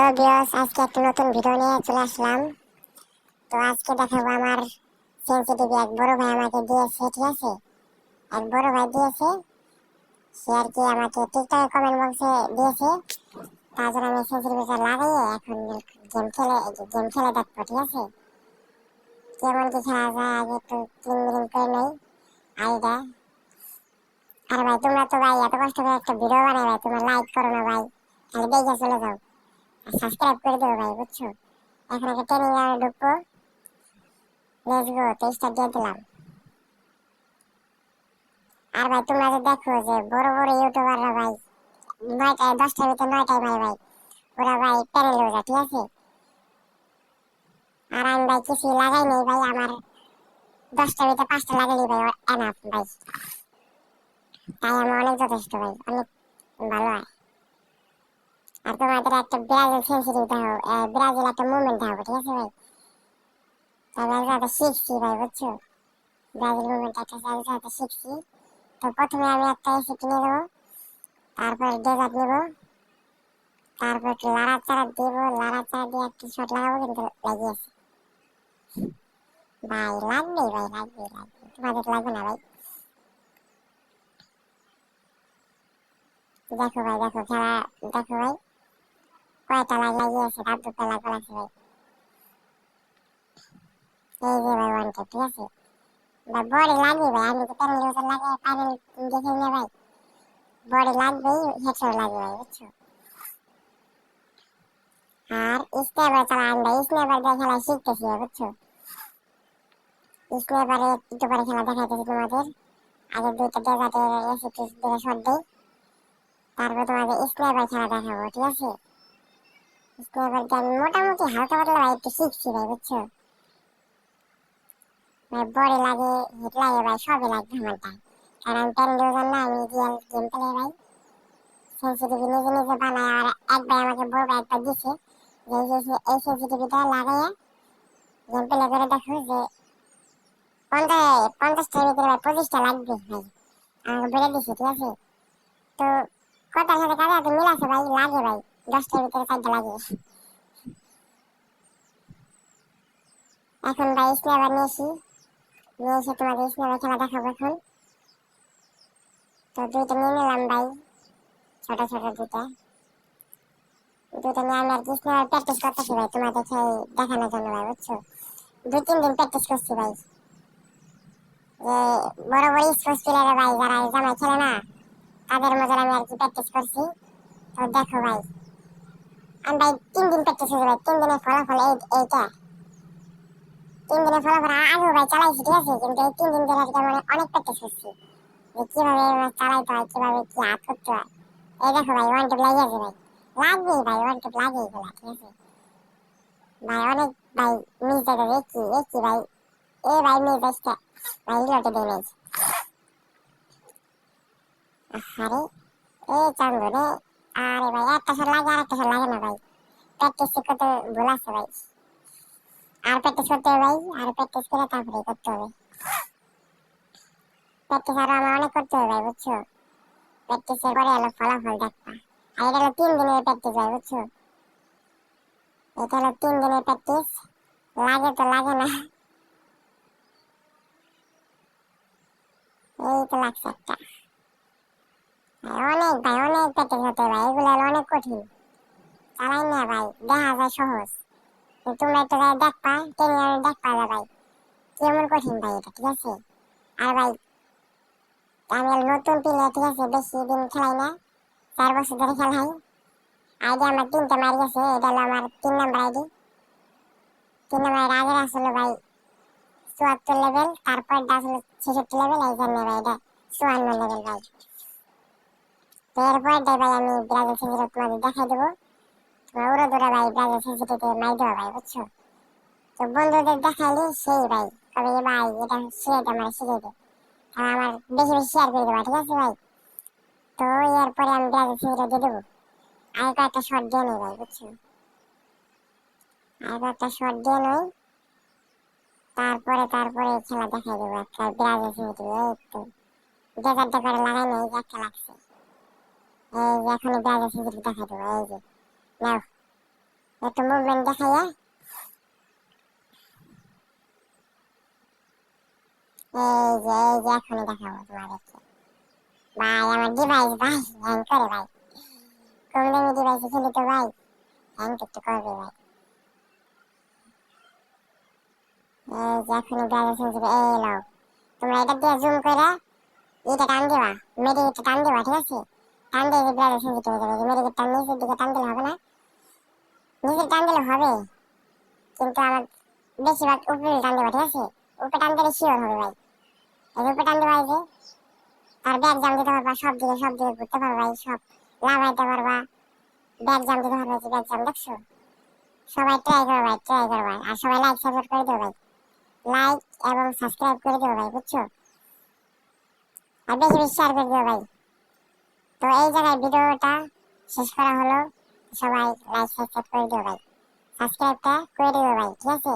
Hello viewers, আজকে একটা নতুন ভিডিও নিয়ে চলে আসলাম। তো আজকে দেখাবো আমার সেনসিটিভ এক বড় ভাই আমাকে দিয়েছে, ঠিক আছে। এক বড় ভাই দিয়েছে, সে আর কি আমাকে টিকটকে কমেন্ট বক্সে দিয়েছে। তার জন্য আমি সেনসিটিভিটা লাগাইয়ে এখন গেম খেলে দেখবো, ঠিক আছে। কেমন কি খেলা যায় আগে একটু ক্লিন করে নেই আইডা। আর ভাই তোমরা তো ভাই এত কষ্ট করে একটা ভিডিও বানাই ভাই, তোমরা লাইক করো না ভাই, খালি দেখে চলে যাও। আর সাবস্ক্রাইব করে দেবো ভাই, বুঝছো। এখন একটা ট্রেনিং গ্রাউন্ডে ঢুকবো। লেটস গো, 23টা দিয়ে দিলাম। আর ভাই তোমরা যে দেখো যে বড় বড় ইউটিউবাররা ভাই 9টায় 10টার ভিতরে 9টায় মারে ভাই, ওরা ভাই প্যানেল হয়ে যায়, ঠিক আছে। আর আমি ভাই কিছু লাগাই নেই ভাই, আমার 10টার ভিতরে 5টা লাগাইলি ভাই এনাফ ভাই। তাই আমি অনেক যথেষ্ট ভাই, অনেক ভালো হয়। আর তোমাদের একটা ব্রাজিল সেন্সিটিভ দেখাবো, ব্রাজিল একটা মুভমেন্ট দেখাবো, ঠিক আছে ভাই। তাই ব্রাজিল শিখছি ভাই, বুঝছো। ব্রাজিল মুভমেন্ট একটা শিখছি। তো প্রথমে আমি একটা এসি কিনে দেবো, তারপর ডেজার্ট নেবো, তারপর একটু লাড়াচাড়া দিব, লাড়াচাড়া দিয়ে একটু শট লাগাবো, কিন্তু লাগিয়েছে ভাই। লাগবেই ভাই, লাগবেই তোমাদের লাগবে না ভাই। দেখো ভাই, দেখো খেলা, দেখো ভাই কয়টা লাগিয়েছে, তার দুটো লাগছে ভাই। এই যে ভাই ওয়ান ট্যাপ, ঠিক আছে ভাই। বডি লাগবে ভাই, আমি তো প্যানেল ইউজার লাগে প্যানেল দেখে নিয়ে ভাই, বডি লাগবেই, হেডশট লাগবে ভাই, বুঝছো। আর স্নাইপার চালা আমি ভাই, স্নাইপার দিয়ে খেলা শিখতেছি, বুঝছো। স্নাইপারে একটু পরে খেলা দেখাইতেছি তোমাদের। আগে দুইটা ডেজার্টের এসিপি দিয়ে শট দেই, তারপর তোমাদের স্নাইপার খেলা দেখাবো, ঠিক আছে। স্নাইপার দিয়ে আমি মোটামুটি হালকা পাতলা ভাই একটু শিখছি ভাই, বুঝছো। ভাই বডি লাগে, হিট লাগে ভাই, সবই লাগবে আমারটা। কারণ আমি প্যান ইউজার না, আমি রিয়েল গেম প্লে ভাই। সেন্সিটিভি নিজে নিজে বানায়। আর এক ভাই আমাকে বড় ভাই একটা দিছে, যে এই সেন্সিটিভিটা লাগাইয়া গেম প্লে করে দেখো যে 50টার ভিতরে ভাই 25টা লাগবে ভাই, আমাকে বলে দিছে, ঠিক আছে। তো কথার সাথে কাজে হাতে মিল আছে ভাই, লাগে ভাই 10টার ভিতরে 4টা লাগে। এখন ভাই স্নাইপার নিয়ে এসে তোমাদের স্নাইপার খেলা দেখাবো এখন। তো দুইটা নিয়ে নিলাম ভাই, ছোট ছোট দুইটা দুইটা নিয়ে আমি আর কি স্নাইপার প্র্যাকটিস করতেছি ভাই, তোমাদেরকে দেখানোর জন্য ভাই, বুঝছো। 2-3 দিন প্র্যাকটিস করছি ভাই, যে বড় বড় স্পোর্টস প্লেয়ার ভাই যারা জামাই খেলে না, তাদের মধ্যে আমি আর কি প্র্যাকটিস করছি। তো দেখো ভাই, আমি ভাই 3 দিন প্র্যাকটিস করছি ভাই, 3 দিনের ফলাফল এইটা। 3 দিনের ফলাফল আগেও ভাই চালাইছি, ঠিক আছে, কিন্তু এই 3 দিন ধরে আর কি মানে অনেক প্র্যাকটিস করছি, যে কিভাবে চালাইতে হয়, কিভাবে কি হাত করতে হয়। এই দেখো ভাই ওয়ান ট্যাপ লাগিয়েছে ভাই, লাগবেই ভাই, ওয়ান ট্যাপ লাগেই এগুলা, ঠিক আছে ভাই। অনেক ভাই মিস যাবে, একই ভাই, এ ভাই মিস যাচ্ছে ভাই, রিলোটে দিয়ে নেই। আরে এ চাঙ্গু রে, আরে ভাই একটা শট লাগে আর একটা শট লাগে না ভাই, প্র্যাকটিস করতে ভুল আছে ভাই। আর প্র্যাকটিস করতে হবে ভাই, আর প্র্যাকটিস করে তারপরে করতে হবে। প্র্যাকটিস আরো আমার অনেক করতে হবে ভাই, বুঝছো। প্র্যাকটিসের পরে হলো ফলাফল দেখবা। আর এটা হলো 3 দিনের প্র্যাকটিস ভাই, বুঝছো। এটা হলো 3 দিনের প্র্যাকটিস, লাগে তো লাগে না, এই তো লাগছে একটা। অনেক ভাই, অনেক প্র্যাকটিস করতে হবে ভাই, এগুলো হলো অনেক কঠিন। চালাই না ভাই, দেখা যায় সহজ, তোমরা একটা জায়গায় দেখবা, ট্রেনিং দেখবা যে ভাই কেমন কঠিন ভাই এটা, ঠিক আছে। আর ভাই আমি নতুন প্লেয়ার, ঠিক আছে, বেশি দিন খেলাই না, 4 বছর ধরে খেলাই। আইডি আমার 3টা মারি গেছে, এটা হলো আমার 3 নম্বর আইডি। 3 নম্বর আগের আসলে ভাই 74 লেভেল, তারপরটা আসলে 66 লেভেল, এই জন্য ভাই এটা 54 লেভেল ভাই। তো এরপরটাই ভাই আমি ব্রাজিল সেন্সিটিভ তোমাদের দেখাই দেবো। তোমার উড়ো দূরে ভাই ব্রাজিল সেন্সিটিভে মাই দেবো ভাই, বুঝছো। তো বন্ধুদের দেখাইলে সেই ভাই কবে যে ভাই এটা শিখে দে, আমার শিখে দে, আর আমার বেশি বেশি শেয়ার করে দেবা, ঠিক আছে ভাই। তো এরপরে আমি ব্রাজিল সেন্সিটিভ দিয়ে দেবো। আর কয়েকটা শট দিয়ে নেই ভাই, বুঝছো। আর কয়েকটা শট দিয়ে নই, তারপরে খেলা দেখাই দেবো একটা ব্রাজিল সেন্সিটিভ। এই তো ডেজার্টটা করে লাগাই নেই, যে একটা লাগছে। এই যে এখনই ব্রাজিল সেন্সিটিভ দেখাই দেবো, এই যে নাও। একটু মুভমেন্ট দেখাইয়া এই যে এখনই দেখাবো তোমাদেরকে। ভাই আমার ডিভাইস ভাই হ্যাং করে ভাই, কম দামি ডিভাইসে খেলি তো ভাই হ্যাং একটু করবে ভাই। এই যে এখনই ব্রাউজার সেন্সিটিভ এই লাও, তোমরা এটা দিয়ে জুম করে এটা টান দিবা, মেডিকেটটা টান দিবা, ঠিক আছে? টান দিয়ে ব্রাউজার সেন্সিটিভ হয়ে যাবে। মেডিকেট টান নিচের দিকে টান দিলে হবে না, নিচে টান দিলে হবে কিন্তু আমার বেশিরভাগ উপরে টান দিবা, ঠিক আছে? উপরে টান দিলে শিওর হবে ভাই। এই যে উপরে টান দিবা, এই যে আর ব্যাগ জাম দিতে পারবা, সব দিকে ঘুরতে পারবা, এই সব লাভাইতে পারবা, ব্যাগ জাম দিতে পারবা। যে ব্যাগ জাম দেখছো, সবাই ট্রাই করো ভাই, ট্রাই করো ভাই। আর সবাই লাইক সাপোর্ট করে দিও ভাই, লাইক এবং সাবস্ক্রাইব করে দিও ভাই, বুঝছো? আর বেশি বেশি শেয়ার করে দিও ভাই। তো এই জায়গায় ভিডিওটা শেষ করা হলো, সবাই লাইক সাবস্ক্রাইব করে দিও ভাই, সাবস্ক্রাইবটা করে দিও ভাই, ঠিক আছে?